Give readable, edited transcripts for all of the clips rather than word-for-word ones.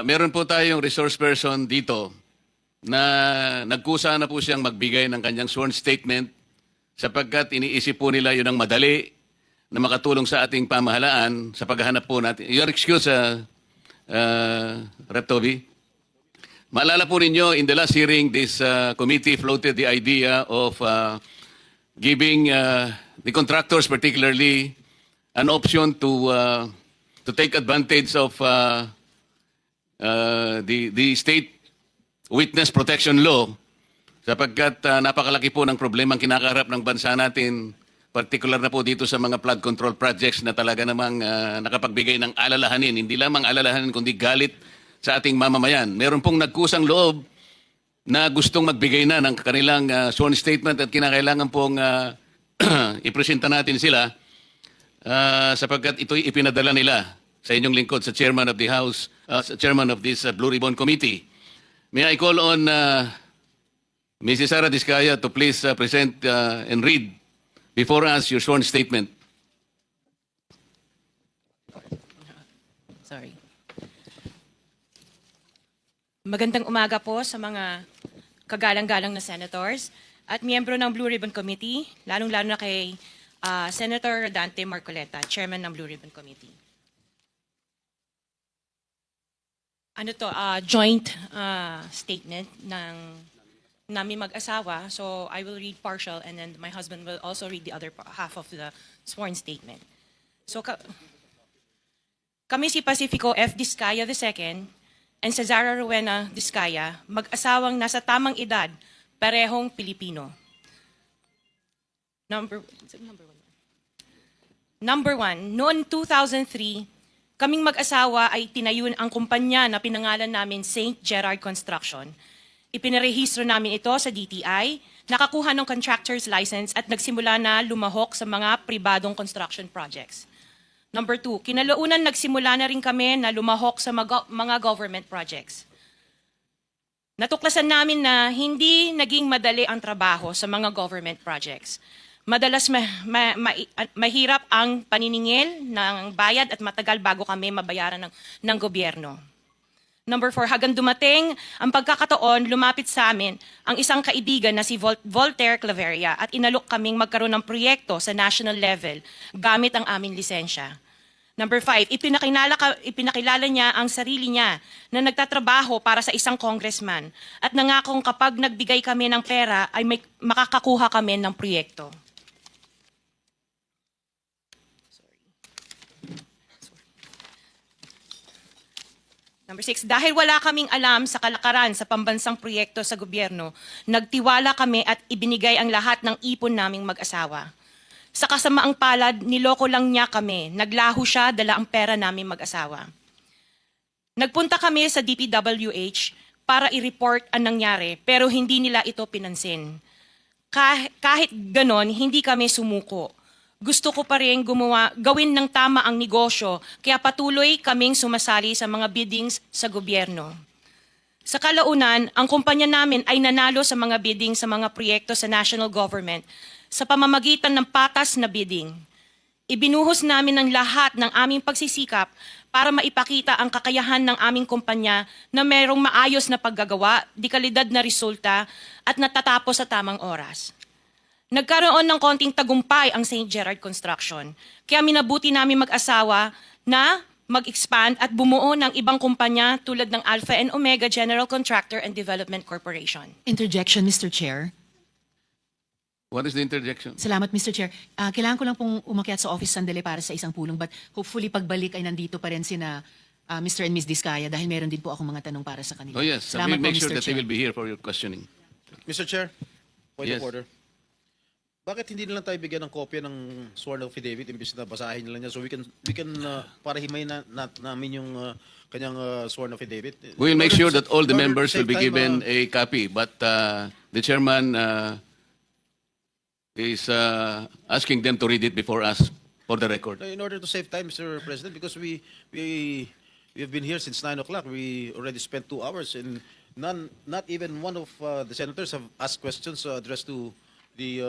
Meron po tayong resource person dito na nagkusa na po siyang magbigay ng kanyang sworn statement sapagkat iniisip po nila yun ang madali na makatulong sa ating pamahalaan sa paghahanap po natin. Your excuse, Rep. Toby. Maalala po ninyo, in the last hearing, this committee floated the idea of giving the contractors particularly an option to take advantage of the state witness protection law sapagkat napakalaki po ng problema ang kinakaharap ng bansa natin, particular na po dito sa mga flood control projects na talaga namang nakapagbigay ng alalahanin, hindi lamang alalahanin kundi galit sa ating mamamayan. Meron pong nagkusang loob na gustong magbigay na ng kanilang sworn statement at kinakailangan pong ipresenta natin sila sapagkat ito'y ipinadala nila sa inyong lingkod sa chairman of the House, chairman of this Blue Ribbon Committee. May I call on Mrs. Sara Diskaya to please present and read before us your sworn statement. Sorry. Magandang umaga po sa mga kagalang-galang na senators at miyembro ng Blue Ribbon Committee, lalong-lalo na kay Senator Dante Marcoleta, Chairman ng Blue Ribbon Committee. Ano to, joint statement ng namin mag-asawa. So I will read partial and then my husband will also read the other half of the sworn statement. So kami si Pacifico F. Diskaya II and Cesara Rowena Diskaya, mag-asawang nasa tamang edad, parehong Pilipino. Number one, noong 2003, kaming mag-asawa ay tinayun ang kumpanya na pinangalan namin St. Gerard Construction. Ipinarehistro namin ito sa DTI, nakakuha ng contractor's license at nagsimula na lumahok sa mga pribadong construction projects. Number two, kinalaunan nagsimula na rin kami na lumahok sa mga government projects. Natuklasan namin na hindi naging madali ang trabaho sa mga government projects. Madalas mahirap ang paniningil ng bayad at matagal bago kami mabayaran ng gobyerno. Number four, hanggang dumating ang pagkakataon, lumapit sa amin ang isang kaibigan na si Voltaire Claveria at inalok kaming magkaroon ng proyekto sa national level gamit ang aming lisensya. Number five, ipinakilala niya ang sarili niya na nagtatrabaho para sa isang congressman at nangakong kapag nagbigay kami ng pera ay makakakuha kami ng proyekto. Number six, dahil wala kaming alam sa kalakaran sa pambansang proyekto sa gobyerno, nagtiwala kami at ibinigay ang lahat ng ipon naming mag-asawa. Sa kasamaang palad, niloko lang niya kami. Naglaho siya, dala ang pera naming mag-asawa. Nagpunta kami sa DPWH para i-report ang nangyari, pero hindi nila ito pinansin. Kahit ganon, hindi kami sumuko. Gusto ko pa rin gawin ng tama ang negosyo, kaya patuloy kaming sumasali sa mga biddings sa gobyerno. Sa kalaunan, ang kumpanya namin ay nanalo sa mga bidding sa mga proyekto sa national government sa pamamagitan ng patas na bidding. Ibinuhos namin ang lahat ng aming pagsisikap para maipakita ang kakayahan ng aming kumpanya na mayroong maayos na paggagawa, dekalidad na resulta at natatapos sa tamang oras. Nagkaroon ng konting tagumpay ang St. Gerard Construction, kaya minabuti namin mag-asawa na mag-expand at bumuo ng ibang kumpanya tulad ng Alpha and Omega General Contractor and Development Corporation. Interjection, Mr. Chair. What is the interjection? Salamat, Mr. Chair. Kailangan ko lang pong umakyat sa office sandali para sa isang pulong, but hopefully pagbalik ay nandito pa rin sina Mr. and Ms. Diskaya dahil meron din po akong mga tanong para sa kanila. Oh yes, Salamat we'll make po, sure Mr. that they Chair. will be here for your questioning. Mr. Chair, point Yes. of order. Bakit hindi na lang tayo bigyan ng kopya ng sworn affidavit imbis na basahin nila niya so we can para himay namin yung kanyang sworn affidavit. We will make sure that all the In order to members will save be time, given a copy, but the chairman is asking them to read it before us for the record. in order to save time, Mr. President, because we have been here since 9 o'clock. We already spent 2 hours and not even one of the senators have asked questions addressed to the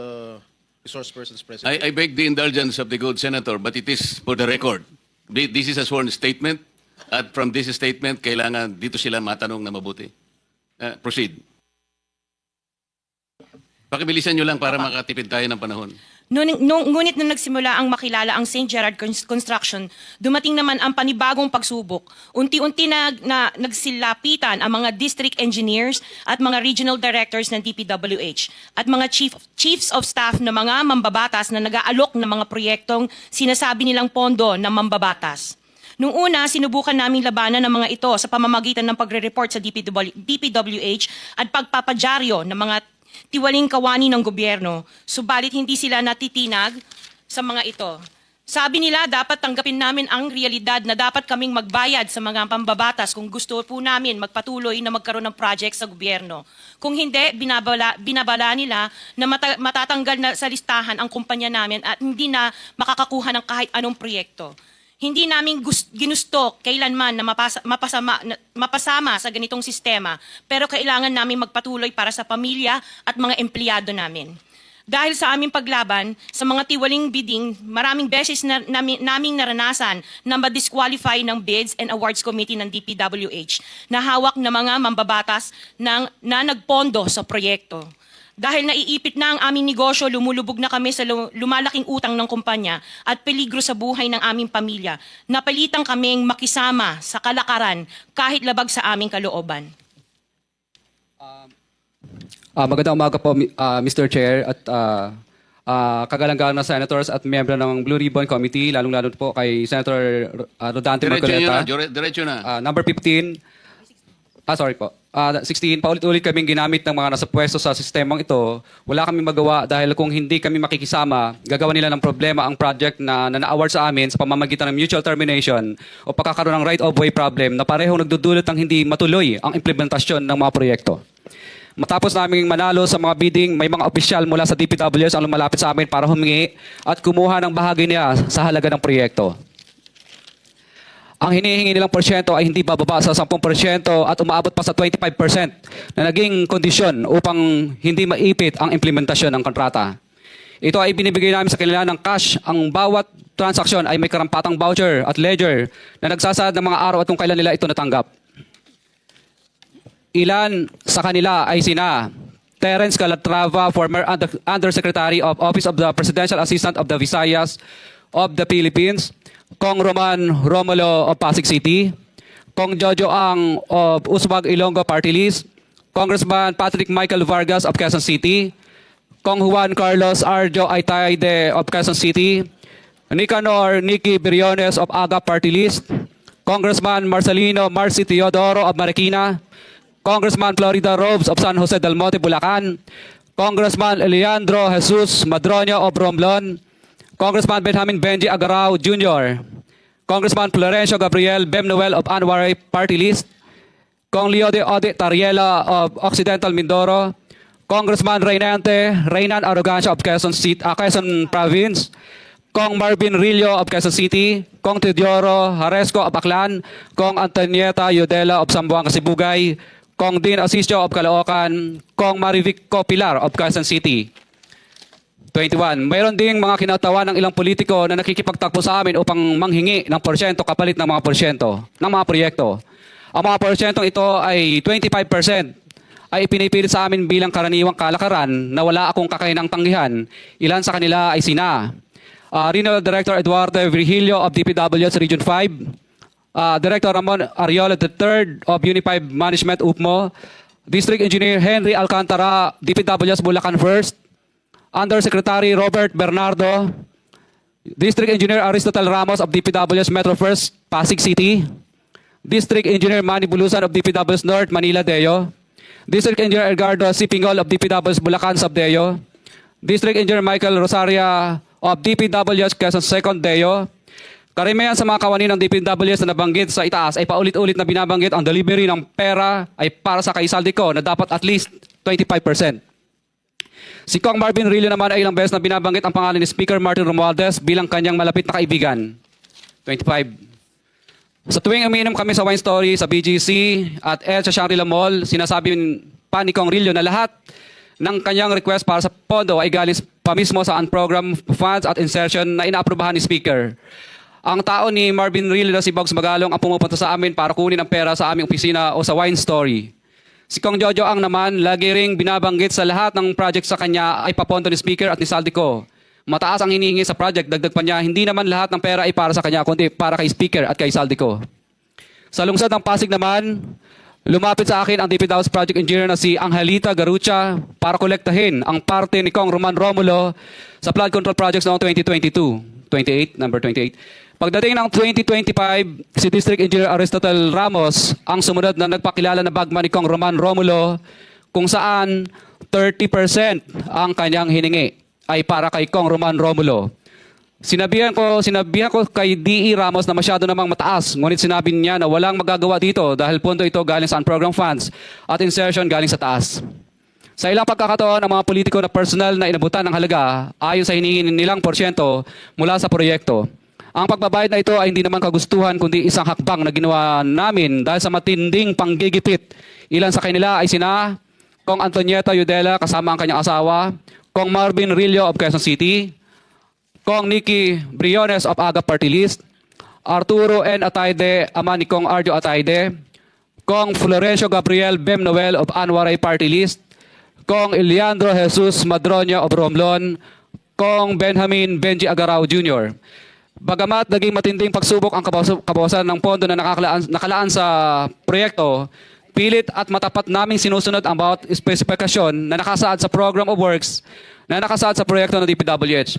resource persons present. I beg the indulgence of the good senator, but it is for the record. This is a sworn statement. At from this statement, kailangan dito sila matanong na mabuti. Proceed. Pakibilisan nyo lang para makatipid tayo ng panahon. Ngunit nung nagsimula ang makilala ang St. Gerard Construction, dumating naman ang panibagong pagsubok. Unti-unti nagsilapitan ang mga district engineers at mga regional directors ng DPWH at mga chiefs of staff na mga mambabatas na nag-aalok ng mga proyektong sinasabi nilang pondo ng mambabatas. Nung una, sinubukan naming labanan ng mga ito sa pamamagitan ng pagre-report sa DPWH at pagpapadyaryo ng mga tiwaling kawani ng gobyerno, subalit hindi sila natitinag sa mga ito. Sabi nila dapat tanggapin namin ang realidad na dapat kaming magbayad sa mga pambabatas kung gusto po namin magpatuloy na magkaroon ng project sa gobyerno. Kung hindi, binabala nila na matatanggal na sa listahan ang kumpanya namin at hindi na makakakuha ng kahit anong proyekto. Hindi namin ginusto kailanman na mapasama sa ganitong sistema, pero kailangan namin magpatuloy para sa pamilya at mga empleyado namin. Dahil sa aming paglaban, sa mga tiwaling bidding, maraming beses naming naranasan na ma-disqualify ng Bids and Awards Committee ng DPWH na hawak ng mga mambabatas na nagpondo sa proyekto. Dahil naiipit na ang aming negosyo, lumulubog na kami sa lumalaking utang ng kumpanya at peligro sa buhay ng aming pamilya. Napalitan kaming makisama sa kalakaran kahit labag sa aming kalooban. Magandang umaga po, Mr. Chair at kagalang-galang na senators at miyembro ng Blue Ribbon Committee, lalong-lalo po kay Senator Rodante Marcoleta. Diretso na. Number 15, 16, paulit-ulit kaming ginamit ng mga nasa pwesto sa sistemang ito. Wala kaming magawa dahil kung hindi kami makikisama, gagawa nila ng problema ang project na na-award sa amin sa pamamagitan ng mutual termination o pagkakaroon ng right-of-way problem na parehong nagdudulot ng hindi matuloy ang implementasyon ng mga proyekto. Matapos naming manalo sa mga bidding, may mga opisyal mula sa DPWS ang lumalapit sa amin para humingi at kumuha ng bahagi niya sa halaga ng proyekto. Ang hinihingi nilang porsyento ay hindi bababa sa 10% at umaabot pa sa 25% na naging kondisyon upang hindi maipit ang implementasyon ng kontrata. Ito ay binibigay namin sa kanila ng cash. Ang bawat transaksyon ay may karampatang voucher at ledger na nagsasaad ng mga araw at kung kailan nila ito natanggap. Ilan sa kanila ay sina Terence Calatrava, former Undersecretary of Office of the Presidential Assistant of the Visayas of the Philippines, Kong Roman Romulo of Pasig City, Kong Jojo Ang of Uswag Ilonggo Party List, Congressman Patrick Michael Vargas of Quezon City, Kong Juan Carlos Arjo Aitayde of Quezon City, Nicanor Nicky Briones of Aga Party List, Congressman Marcelino Marcy Teodoro of Marikina, Congressman Florida Robes of San Jose del Monte, Bulacan, Congressman Leandro Jesus Madroño of Romblon, Congressman Benjamin Benji Agarao Jr., Congressman Florencio Gabriel Bem Noel of Anwaray Party List, Kong Leo de Ode Tariela of Occidental Mindoro, Congressman Reynan Arrogancia of Quezon Province, Kong Marvin Rillo of Quezon City, Kong Teodoro Haresco of Aklan, Kong Antonieta Yudela of Zamboanga Sibugay, Kong Dean Asisio of Caloocan, Kong Marivic Copilar of Quezon City. 21. Mayroon ding mga kinatawa ng ilang politiko na nakikipagtakbo sa amin upang manghingi ng porsyento kapalit ng mga proyekto. Ang mga porsyentong ito ay 25% ay ipinipilit sa amin bilang karaniwang kalakaran na wala akong kakainang tanggihan. Ilan sa kanila ay sina Regional Director Eduardo Virgilio of DPWS Region 5, Director Ramon Ariola III of Unified Management UPMO, District Engineer Henry Alcantara, DPWS Bulacan First, Undersecretary Robert Bernardo, District Engineer Aristotle Ramos of DPWS Metro First, Pasig City, District Engineer Manny Bulusan of DPWS North, Manila Deo, District Engineer Edgardo Sipingol of DPWS Bulacan Subdeo, District Engineer Michael Rosaria of DPWS Quezon Second Deo. Karamihan sa mga kawani ng DPWS na nabanggit sa itaas ay paulit-ulit na binabanggit ang delivery ng pera ay para sa kaisaldi ko na dapat at least 25%. Si Kong Marvin Rillo naman ay ilang beses na binabanggit ang pangalan ni Speaker Martin Romualdez bilang kanyang malapit na kaibigan. 25. Sa tuwing umiinom kami sa Wine Story, sa BGC at sa Shangri-La Mall, sinasabi pa ni Kong Rillo na lahat ng kanyang request para sa pondo ay galing pa mismo sa unprogrammed funds at insertion na inaaprubahan ni Speaker. Ang tao ni Marvin Rillo na si Bogs Magalong ang pumupunta sa amin para kunin ang pera sa aming opisina o sa wine story. Si Kong Jojo Ang naman, lagi ring binabanggit sa lahat ng project sa kanya ay paponto ni Speaker at ni Saldico. Mataas ang hinihingi sa project, dagdag pa niya, hindi naman lahat ng pera ay para sa kanya, kundi para kay Speaker at kay Saldico. Sa lungsod ng Pasig naman, lumapit sa akin ang DPW's project engineer na si Angelita Garucha para kolektahin ang parte ni Kong Roman Romulo sa flood control projects noong 2022. 28, number 28. Pagdating ng 2025, si District Engineer Aristotle Ramos ang sumunod na nagpakilala na bagman ni Kong Roman Romulo kung saan 30% ang kanyang hiningi ay para kay Kong Roman Romulo. Sinabihan ko kay D.E. Ramos na masyado namang mataas, ngunit sinabi niya na walang magagawa dito dahil pondo ito galing sa unprogrammed funds at insertion galing sa taas. Sa ilang pagkakataon, ang mga politiko na personal na inabutan ng halaga ayon sa hinihingi nilang porsyento mula sa proyekto. Ang pagbabayad na ito ay hindi naman kagustuhan kundi isang hakbang na ginawa namin dahil sa matinding panggigipit. Ilan sa kanila ay sina Kong Antonieta Yudela kasama ang kanyang asawa, Kong Marvin Rillo of Quezon City, Kong Nikki Briones of Aga Party List, Arturo N. Atayde, ama ni Kong Arjo Atayde, Kong Florencio Gabriel Bem Noel of Anwaray Party List, Kong Eliandro Jesus Madroña of Romblon, Kong Benjamin Benji Agarao Jr. Bagamat naging matinding pagsubok ang kabawasan ng pondo na nakalaan sa proyekto, pilit at matapat naming sinusunod ang bawat espesifikasyon na nakasaad sa Program of Works na nakasaad sa proyekto ng DPWH.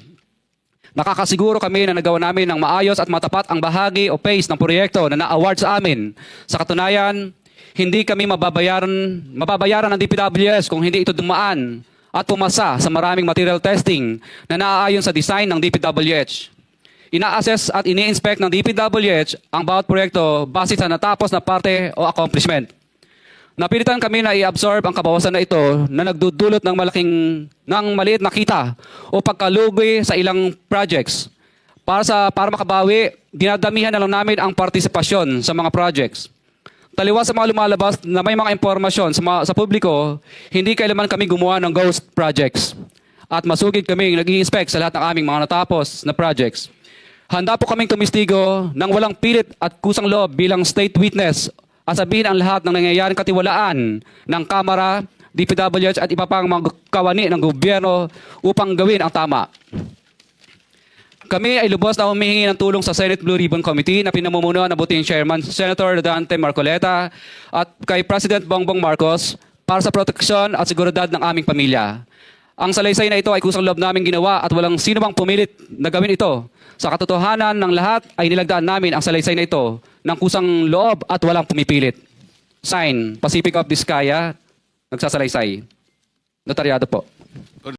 Nakakasiguro kami na nagawa namin ng maayos at matapat ang bahagi o phase ng proyekto na na-award sa amin. Sa katunayan, hindi kami mababayaran ng DPWH kung hindi ito dumaan at pumasa sa maraming material testing na naaayon sa design ng DPWH. Ina-assess at ini-inspect ng DPWH ang bawat proyekto base sa natapos na parte o accomplishment. Napilitan kami na i-absorb ang kabawasan na ito na nagdudulot ng maliit na kita o pagkalugi sa ilang projects. Para makabawi, dinadamihan na lang namin ang partisipasyon sa mga projects. Taliwas sa mga lumalabas na may mga impormasyon sa publiko, hindi kailanman kami gumawa ng ghost projects. At masugid kami nag-i-inspect sa lahat ng aming mga natapos na projects. Handa po kaming tumistigo ng walang pilit at kusang loob bilang state witness at sabihin ang lahat ng nangyayaring katiwalaan ng Kamara, DPWH at iba pang mga kawani ng gobyerno upang gawin ang tama. Kami ay lubos na humihingi ng tulong sa Senate Blue Ribbon Committee na pinamumunuan ng buting Chairman Senator Dante Marcoleta at kay President Bongbong Marcos para sa proteksyon at seguridad ng aming pamilya. Ang salaysay na ito ay kusang loob namin ginawa at walang sino mang pumilit na gawin ito. Sa katotohanan ng lahat ay nilagdaan namin ang salaysay na ito ng kusang loob at walang pumipilit. Sign, Pacific of Vizcaya, nagsasalaysay. Notaryado po.